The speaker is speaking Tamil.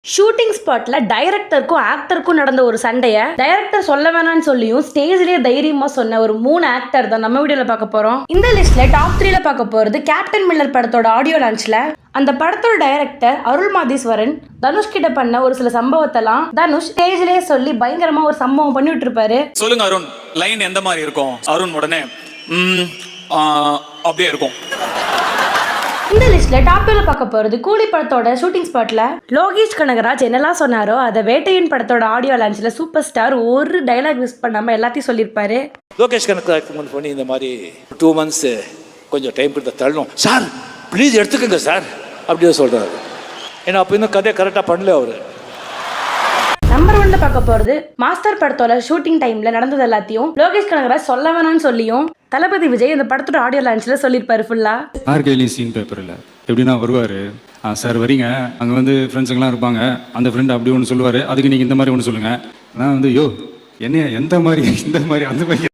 ஷூட்டிங் ஸ்பாட்ல டைரக்டருக்கும் ஆக்டருக்கும் நடந்த ஒரு சண்டையை டைரக்டர் சொல்ல வேணாம்னு சொல்லியும் ஸ்டேஜ்லயே தைரியமா சொன்ன ஒரு 3 ஆக்டர் தான் நம்ம வீடியோல பார்க்க போறோம். இந்த லிஸ்ட்ல டாப் 3ல பார்க்க போறது கேப்டன் மில்லர் படத்தோட ஆடியோ லான்ச்ல அந்த படத்தோட டைரக்டர் அருள் மாதீஸ்வரன் தனுஷ் கிட்ட பண்ண ஒரு சில சம்பவத்தெல்லாம் தனுஷ் ஸ்டேஜ்லயே சொல்லி பயங்கரமா ஒரு சம்பவம் பண்ணி விட்டுருப்பாரு. சொல்லுங்க அருண், லைன் எந்த மாதிரி இருக்கும்? அருண் உடனே அப்படியே இருக்கும். இந்த லிஸ்ட்ல டாப் 2ல பார்க்க போறது கூலி படத்தோட ஷூட்டிங் ஸ்பாட்ல லோகேஷ் கனகராஜ் என்னெல்லாம் சொன்னாரோ அதை வேட்டையன் படத்தோட ஆடியோ லான்ச்ல சூப்பர் ஸ்டார் ஒரு டைலாக் மிஸ் பண்ணாம எல்லாத்தையும் சொல்லியிருப்பாரு. லோகேஷ் கனகராஜ் பண்ணி இந்த மாதிரி 2 months கொஞ்சம் டைம் கொடுத்த தள்ளணும் சார், ப்ளீஸ் எடுத்துக்கோங்க சார் அப்படியே சொல்றாரு. ஏன்னா அப்போ இன்னும் கதையை கரெக்டாக பண்ணல அவரு. நம்பர் 1ல பார்க்க போறது மாஸ்டர் படத்தோட ஷூட்டிங் டைம்ல நடந்தது எல்லாத்தையும் லோகேஷ் கனகராஜ் சொல்ல வேணாம்னு சொல்லியும் தளபதி விஜய் இந்த படத்தோட ஆடியோ லான்ச்ல சொல்லியிருப்பாரு ஃபுல்லா. ஆர்கைலி சீன் பேப்பரில் எப்படின்னா வருவார், சார் வரீங்க, அங்கே வந்து ஃப்ரெண்ட்ஸுங்கெல்லாம் இருப்பாங்க, அந்த ஃப்ரெண்டு அப்படி ஒன்று சொல்லுவார், அதுக்கு நீங்கள் இந்த மாதிரி ஒன்று சொல்லுங்கள். நான் வந்து யோ என்னைய எந்த மாதிரி இந்த மாதிரி அந்த மாதிரி